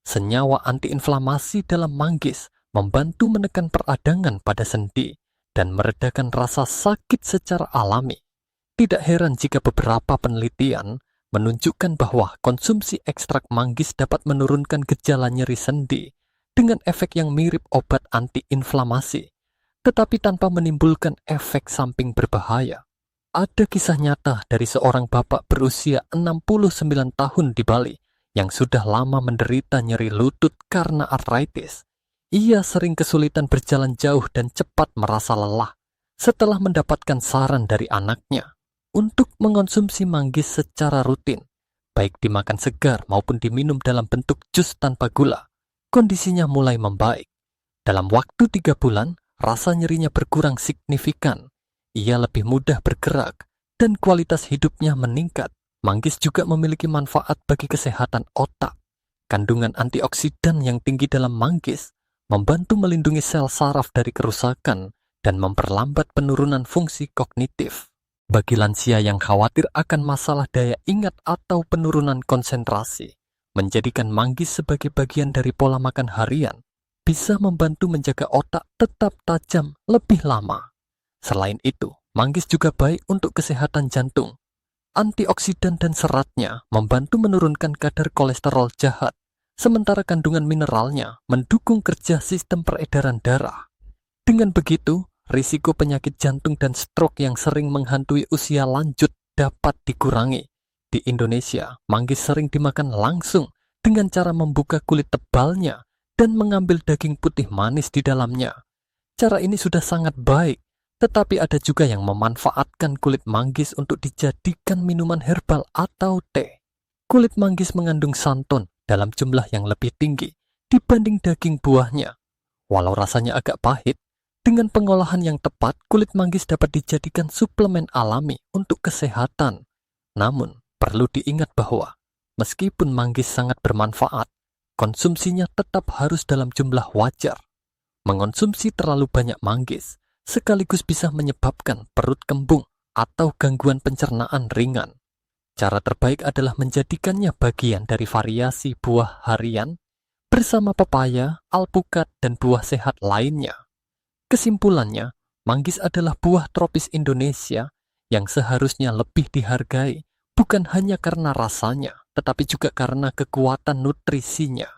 Senyawa antiinflamasi dalam manggis membantu menekan peradangan pada sendi dan meredakan rasa sakit secara alami. Tidak heran jika beberapa penelitian menunjukkan bahwa konsumsi ekstrak manggis dapat menurunkan gejala nyeri sendi dengan efek yang mirip obat antiinflamasi, tetapi tanpa menimbulkan efek samping berbahaya. Ada kisah nyata dari seorang bapak berusia 69 tahun di Bali yang sudah lama menderita nyeri lutut karena artritis. Ia sering kesulitan berjalan jauh dan cepat merasa lelah setelah mendapatkan saran dari anaknya untuk mengonsumsi manggis secara rutin, baik dimakan segar maupun diminum dalam bentuk jus tanpa gula. Kondisinya mulai membaik. Dalam waktu 3 bulan, rasa nyerinya berkurang signifikan. Ia lebih mudah bergerak dan kualitas hidupnya meningkat. Manggis juga memiliki manfaat bagi kesehatan otak. Kandungan antioksidan yang tinggi dalam manggis membantu melindungi sel saraf dari kerusakan dan memperlambat penurunan fungsi kognitif. Bagi lansia yang khawatir akan masalah daya ingat atau penurunan konsentrasi, menjadikan manggis sebagai bagian dari pola makan harian bisa membantu menjaga otak tetap tajam lebih lama. Selain itu, manggis juga baik untuk kesehatan jantung. Antioksidan dan seratnya membantu menurunkan kadar kolesterol jahat, sementara kandungan mineralnya mendukung kerja sistem peredaran darah. Dengan begitu, risiko penyakit jantung dan stroke yang sering menghantui usia lanjut dapat dikurangi. Di Indonesia, manggis sering dimakan langsung dengan cara membuka kulit tebalnya dan mengambil daging putih manis di dalamnya. Cara ini sudah sangat baik, tetapi ada juga yang memanfaatkan kulit manggis untuk dijadikan minuman herbal atau teh. Kulit manggis mengandung santon dalam jumlah yang lebih tinggi dibanding daging buahnya. Walau rasanya agak pahit, dengan pengolahan yang tepat, kulit manggis dapat dijadikan suplemen alami untuk kesehatan. Namun, perlu diingat bahwa meskipun manggis sangat bermanfaat, konsumsinya tetap harus dalam jumlah wajar. Mengonsumsi terlalu banyak manggis sekaligus bisa menyebabkan perut kembung atau gangguan pencernaan ringan. Cara terbaik adalah menjadikannya bagian dari variasi buah harian bersama pepaya, alpukat, dan buah sehat lainnya. Kesimpulannya, manggis adalah buah tropis Indonesia yang seharusnya lebih dihargai, bukan hanya karena rasanya, tetapi juga karena kekuatan nutrisinya.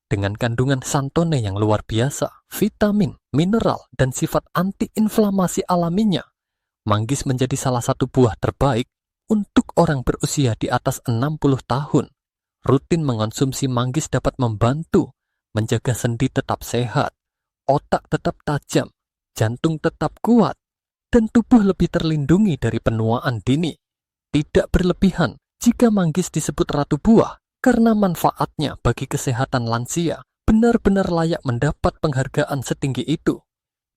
Dengan kandungan santone yang luar biasa, vitamin, mineral, dan sifat antiinflamasi alaminya, manggis menjadi salah satu buah terbaik untuk orang berusia di atas 60 tahun. Rutin mengonsumsi manggis dapat membantu menjaga sendi tetap sehat, otak tetap tajam, jantung tetap kuat, dan tubuh lebih terlindungi dari penuaan dini. Tidak berlebihan jika manggis disebut ratu buah, karena manfaatnya bagi kesehatan lansia benar-benar layak mendapat penghargaan setinggi itu.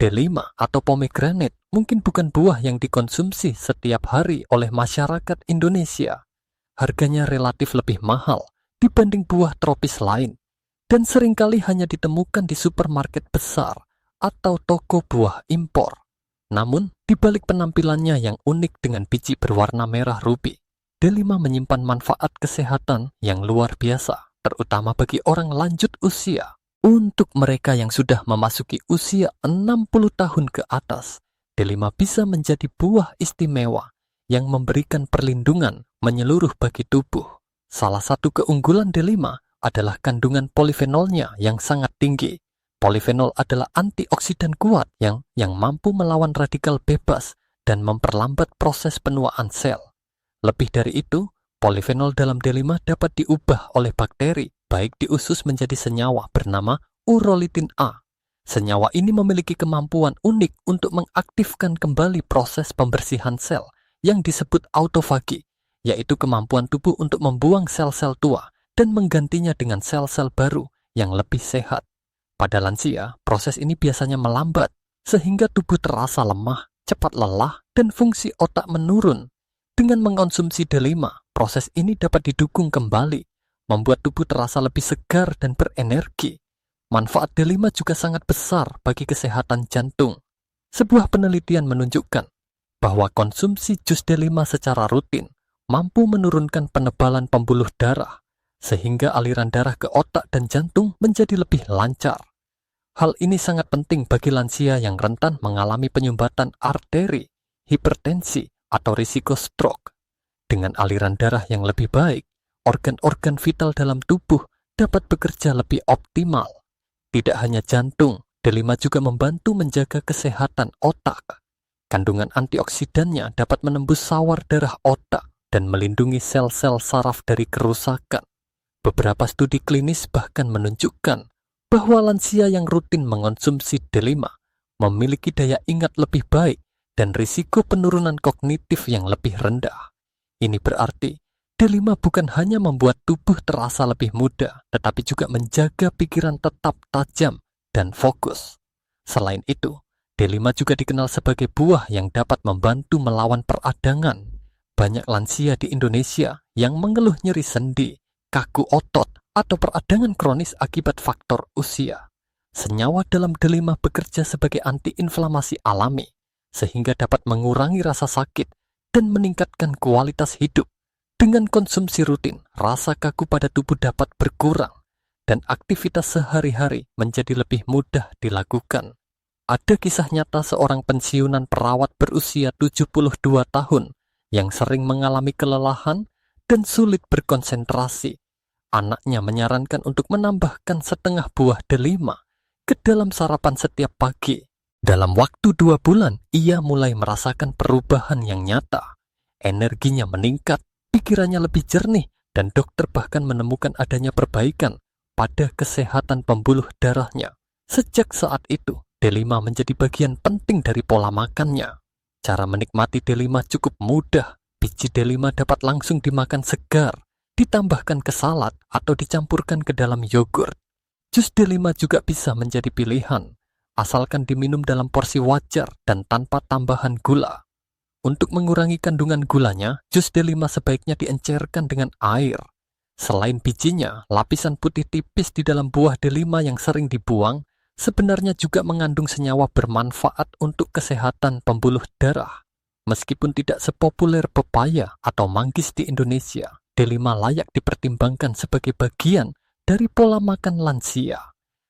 D5 atau pomegranate mungkin bukan buah yang dikonsumsi setiap hari oleh masyarakat Indonesia. Harganya relatif lebih mahal dibanding buah tropis lain, dan seringkali hanya ditemukan di supermarket besar atau toko buah impor. Namun, di balik penampilannya yang unik dengan biji berwarna merah ruby, D5 menyimpan manfaat kesehatan yang luar biasa, terutama bagi orang lanjut usia. Untuk mereka yang sudah memasuki usia 60 tahun ke atas, D5 bisa menjadi buah istimewa yang memberikan perlindungan menyeluruh bagi tubuh. Salah satu keunggulan D5 adalah kandungan polifenolnya yang sangat tinggi. Polifenol adalah antioksidan kuat yang mampu melawan radikal bebas dan memperlambat proses penuaan sel. Lebih dari itu, polifenol dalam D5 dapat diubah oleh bakteri, baik di usus menjadi senyawa bernama urolitin A. Senyawa ini memiliki kemampuan unik untuk mengaktifkan kembali proses pembersihan sel yang disebut autofagi, yaitu kemampuan tubuh untuk membuang sel-sel tua dan menggantinya dengan sel-sel baru yang lebih sehat. Pada lansia, proses ini biasanya melambat, sehingga tubuh terasa lemah, cepat lelah, dan fungsi otak menurun. Dengan mengonsumsi D5, proses ini dapat didukung kembali, membuat tubuh terasa lebih segar dan berenergi. Manfaat D5 juga sangat besar bagi kesehatan jantung. Sebuah penelitian menunjukkan bahwa konsumsi jus D5 secara rutin mampu menurunkan penebalan pembuluh darah, sehingga aliran darah ke otak dan jantung menjadi lebih lancar. Hal ini sangat penting bagi lansia yang rentan mengalami penyumbatan arteri, hipertensi, atau risiko stroke. Dengan aliran darah yang lebih baik, organ-organ vital dalam tubuh dapat bekerja lebih optimal. Tidak hanya jantung, D5 juga membantu menjaga kesehatan otak. Kandungan antioksidannya dapat menembus sawar darah otak dan melindungi sel-sel saraf dari kerusakan. Beberapa studi klinis bahkan menunjukkan bahwa lansia yang rutin mengonsumsi D5 memiliki daya ingat lebih baik dan risiko penurunan kognitif yang lebih rendah. Ini berarti D5 bukan hanya membuat tubuh terasa lebih muda, tetapi juga menjaga pikiran tetap tajam dan fokus. Selain itu, D5 juga dikenal sebagai buah yang dapat membantu melawan peradangan. Banyak lansia di Indonesia yang mengeluh nyeri sendi, kaku otot, atau peradangan kronis akibat faktor usia. Senyawa dalam D5 bekerja sebagai antiinflamasi alami, sehingga dapat mengurangi rasa sakit dan meningkatkan kualitas hidup. Dengan konsumsi rutin, rasa kaku pada tubuh dapat berkurang, dan aktivitas sehari-hari menjadi lebih mudah dilakukan. Ada kisah nyata seorang pensiunan perawat berusia 72 tahun yang sering mengalami kelelahan dan sulit berkonsentrasi. Anaknya menyarankan untuk menambahkan setengah buah D5 ke dalam sarapan setiap pagi. Dalam waktu 2 bulan, ia mulai merasakan perubahan yang nyata. Energinya meningkat, pikirannya lebih jernih, dan dokter bahkan menemukan adanya perbaikan pada kesehatan pembuluh darahnya. Sejak saat itu, D5 menjadi bagian penting dari pola makannya. Cara menikmati D5 cukup mudah. Biji D5 dapat langsung dimakan segar, ditambahkan ke salad, atau dicampurkan ke dalam yogurt. Jus D5 juga bisa menjadi pilihan, asalkan diminum dalam porsi wajar dan tanpa tambahan gula. Untuk mengurangi kandungan gulanya, jus D5 sebaiknya diencerkan dengan air. Selain bijinya, lapisan putih tipis di dalam buah D5 yang sering dibuang sebenarnya juga mengandung senyawa bermanfaat untuk kesehatan pembuluh darah. Meskipun tidak sepopuler pepaya atau manggis di Indonesia, D5 layak dipertimbangkan sebagai bagian dari pola makan lansia.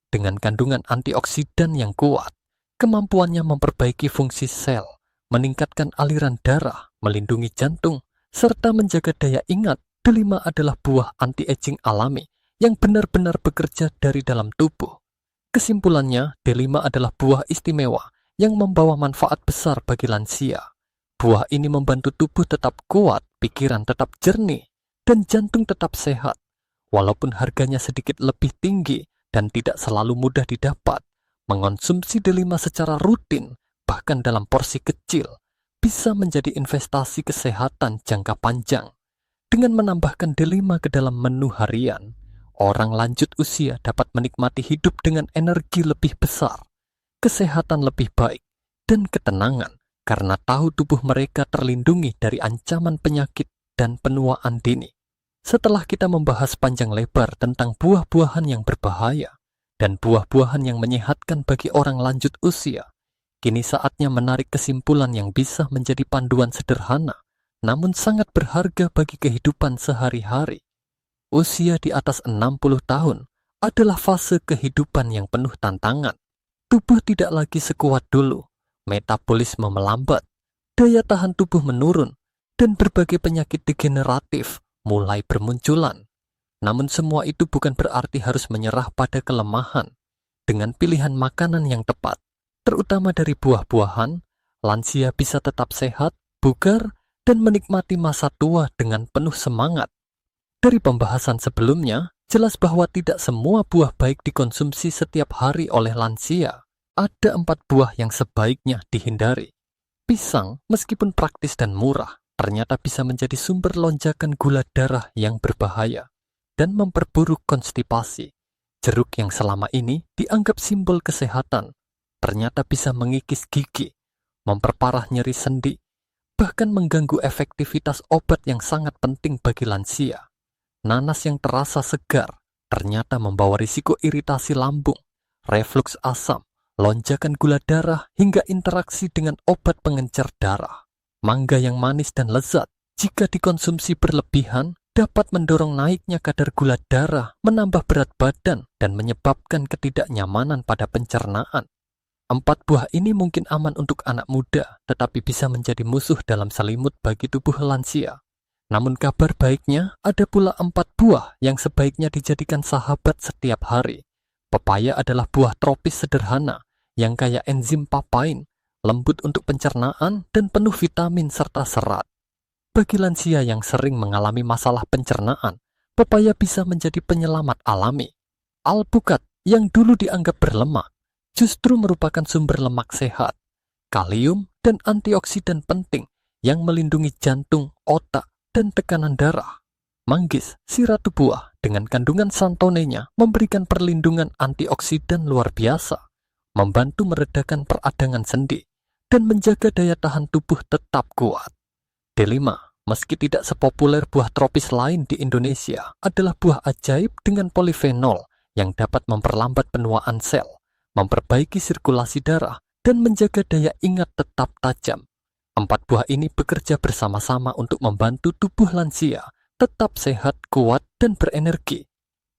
Dengan kandungan antioksidan yang kuat, kemampuannya memperbaiki fungsi sel, meningkatkan aliran darah, melindungi jantung, serta menjaga daya ingat. D5 adalah buah anti-aging alami yang benar-benar bekerja dari dalam tubuh. Kesimpulannya, D5 adalah buah istimewa yang membawa manfaat besar bagi lansia. Buah ini membantu tubuh tetap kuat, pikiran tetap jernih, dan jantung tetap sehat. Walaupun harganya sedikit lebih tinggi dan tidak selalu mudah didapat, mengonsumsi delima secara rutin, bahkan dalam porsi kecil, bisa menjadi investasi kesehatan jangka panjang. Dengan menambahkan delima ke dalam menu harian, orang lanjut usia dapat menikmati hidup dengan energi lebih besar, kesehatan lebih baik, dan ketenangan karena tahu tubuh mereka terlindungi dari ancaman penyakit dan penuaan dini. Setelah kita membahas panjang lebar tentang buah-buahan yang berbahaya dan buah-buahan yang menyehatkan bagi orang lanjut usia, kini saatnya menarik kesimpulan yang bisa menjadi panduan sederhana, namun sangat berharga bagi kehidupan sehari-hari. Usia di atas 60 tahun adalah fase kehidupan yang penuh tantangan. Tubuh tidak lagi sekuat dulu, metabolisme melambat, daya tahan tubuh menurun, dan berbagai penyakit degeneratif mulai bermunculan. Namun semua itu bukan berarti harus menyerah pada kelemahan. Dengan pilihan makanan yang tepat, terutama dari buah-buahan, lansia bisa tetap sehat, bugar, dan menikmati masa tua dengan penuh semangat. Dari pembahasan sebelumnya, jelas bahwa tidak semua buah baik dikonsumsi setiap hari oleh lansia. Ada 4 buah yang sebaiknya dihindari. Pisang, meskipun praktis dan murah, ternyata bisa menjadi sumber lonjakan gula darah yang berbahaya dan memperburuk konstipasi. Jeruk yang selama ini dianggap simbol kesehatan, ternyata bisa mengikis gigi, memperparah nyeri sendi, bahkan mengganggu efektivitas obat yang sangat penting bagi lansia. Nanas yang terasa segar, ternyata membawa risiko iritasi lambung, refluks asam, lonjakan gula darah, hingga interaksi dengan obat pengencer darah. Mangga yang manis dan lezat, jika dikonsumsi berlebihan, dapat mendorong naiknya kadar gula darah, menambah berat badan, dan menyebabkan ketidaknyamanan pada pencernaan. 4 buah ini mungkin aman untuk anak muda, tetapi bisa menjadi musuh dalam selimut bagi tubuh lansia. Namun kabar baiknya, ada pula 4 buah yang sebaiknya dijadikan sahabat setiap hari. Pepaya adalah buah tropis sederhana, yang kaya enzim papain, lembut untuk pencernaan, dan penuh vitamin serta serat. Bagi lansia yang sering mengalami masalah pencernaan, pepaya bisa menjadi penyelamat alami. Alpukat yang dulu dianggap berlemak, justru merupakan sumber lemak sehat, kalium, dan antioksidan penting yang melindungi jantung, otak, dan tekanan darah. Manggis, si ratu buah, dengan kandungan santonenya memberikan perlindungan antioksidan luar biasa, membantu meredakan peradangan sendi, dan menjaga daya tahan tubuh tetap kuat. Delima, meski tidak sepopuler buah tropis lain di Indonesia, adalah buah ajaib dengan polifenol yang dapat memperlambat penuaan sel, memperbaiki sirkulasi darah, dan menjaga daya ingat tetap tajam. 4 buah ini bekerja bersama-sama untuk membantu tubuh lansia tetap sehat, kuat, dan berenergi.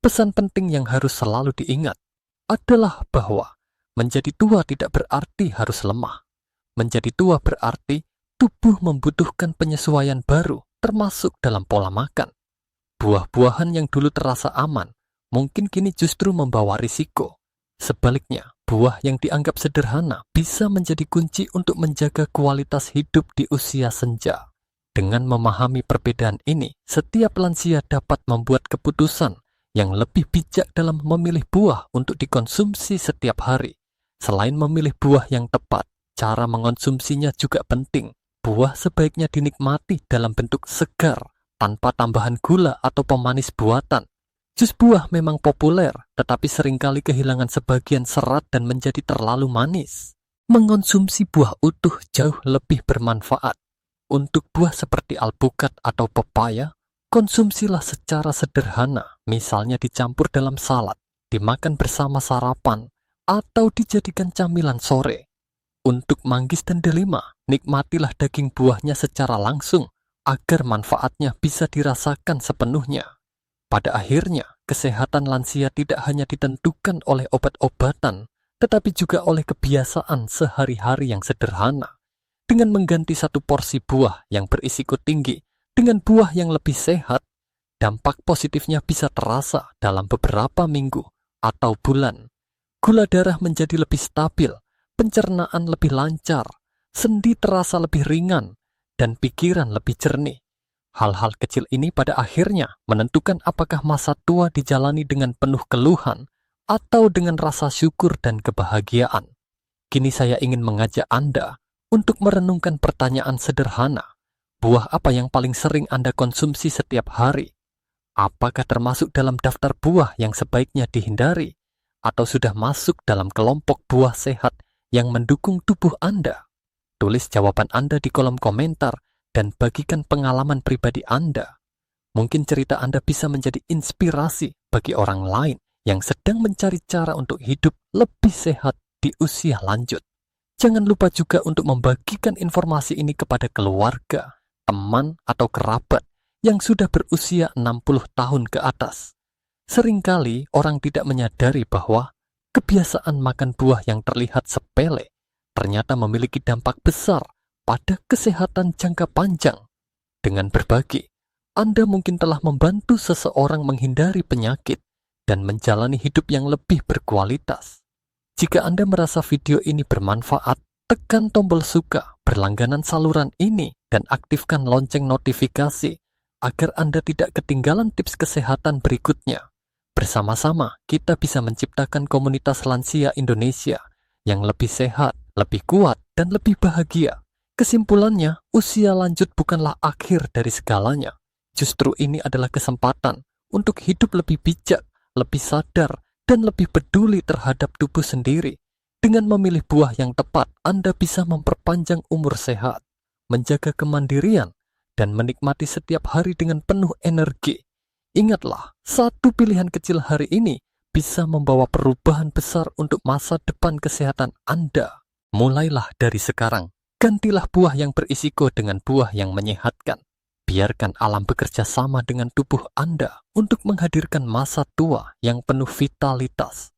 Pesan penting yang harus selalu diingat adalah bahwa menjadi tua tidak berarti harus lemah. Menjadi tua berarti tubuh membutuhkan penyesuaian baru, termasuk dalam pola makan. Buah-buahan yang dulu terasa aman, mungkin kini justru membawa risiko. Sebaliknya, buah yang dianggap sederhana bisa menjadi kunci untuk menjaga kualitas hidup di usia senja. Dengan memahami perbedaan ini, setiap lansia dapat membuat keputusan yang lebih bijak dalam memilih buah untuk dikonsumsi setiap hari. Selain memilih buah yang tepat, cara mengonsumsinya juga penting. Buah sebaiknya dinikmati dalam bentuk segar, tanpa tambahan gula atau pemanis buatan. Jus buah memang populer, tetapi seringkali kehilangan sebagian serat dan menjadi terlalu manis. Mengonsumsi buah utuh jauh lebih bermanfaat. Untuk buah seperti alpukat atau pepaya, konsumsilah secara sederhana, misalnya dicampur dalam salad, dimakan bersama sarapan, atau dijadikan camilan sore. Untuk manggis dan delima, nikmatilah daging buahnya secara langsung, agar manfaatnya bisa dirasakan sepenuhnya. Pada akhirnya, kesehatan lansia tidak hanya ditentukan oleh obat-obatan, tetapi juga oleh kebiasaan sehari-hari yang sederhana. Dengan mengganti 1 porsi buah yang berisiko tinggi dengan buah yang lebih sehat, dampak positifnya bisa terasa dalam beberapa minggu atau bulan. Gula darah menjadi lebih stabil, pencernaan lebih lancar, sendi terasa lebih ringan, dan pikiran lebih jernih. Hal-hal kecil ini pada akhirnya menentukan apakah masa tua dijalani dengan penuh keluhan atau dengan rasa syukur dan kebahagiaan. Kini saya ingin mengajak Anda untuk merenungkan pertanyaan sederhana. Buah apa yang paling sering Anda konsumsi setiap hari? Apakah termasuk dalam daftar buah yang sebaiknya dihindari? Atau sudah masuk dalam kelompok buah sehat yang mendukung tubuh Anda? Tulis jawaban Anda di kolom komentar dan bagikan pengalaman pribadi Anda. Mungkin cerita Anda bisa menjadi inspirasi bagi orang lain yang sedang mencari cara untuk hidup lebih sehat di usia lanjut. Jangan lupa juga untuk membagikan informasi ini kepada keluarga, teman, atau kerabat yang sudah berusia 60 tahun ke atas. Seringkali orang tidak menyadari bahwa kebiasaan makan buah yang terlihat sepele ternyata memiliki dampak besar pada kesehatan jangka panjang. Dengan berbagi, Anda mungkin telah membantu seseorang menghindari penyakit dan menjalani hidup yang lebih berkualitas. Jika Anda merasa video ini bermanfaat, tekan tombol suka, berlangganan saluran ini, dan aktifkan lonceng notifikasi agar Anda tidak ketinggalan tips kesehatan berikutnya. Bersama-sama, kita bisa menciptakan komunitas lansia Indonesia yang lebih sehat, lebih kuat, dan lebih bahagia. Kesimpulannya, usia lanjut bukanlah akhir dari segalanya. Justru ini adalah kesempatan untuk hidup lebih bijak, lebih sadar, dan lebih peduli terhadap tubuh sendiri. Dengan memilih buah yang tepat, Anda bisa memperpanjang umur sehat, menjaga kemandirian, dan menikmati setiap hari dengan penuh energi. Ingatlah, satu pilihan kecil hari ini bisa membawa perubahan besar untuk masa depan kesehatan Anda. Mulailah dari sekarang. Gantilah buah yang berisiko dengan buah yang menyehatkan. Biarkan alam bekerja sama dengan tubuh Anda untuk menghadirkan masa tua yang penuh vitalitas.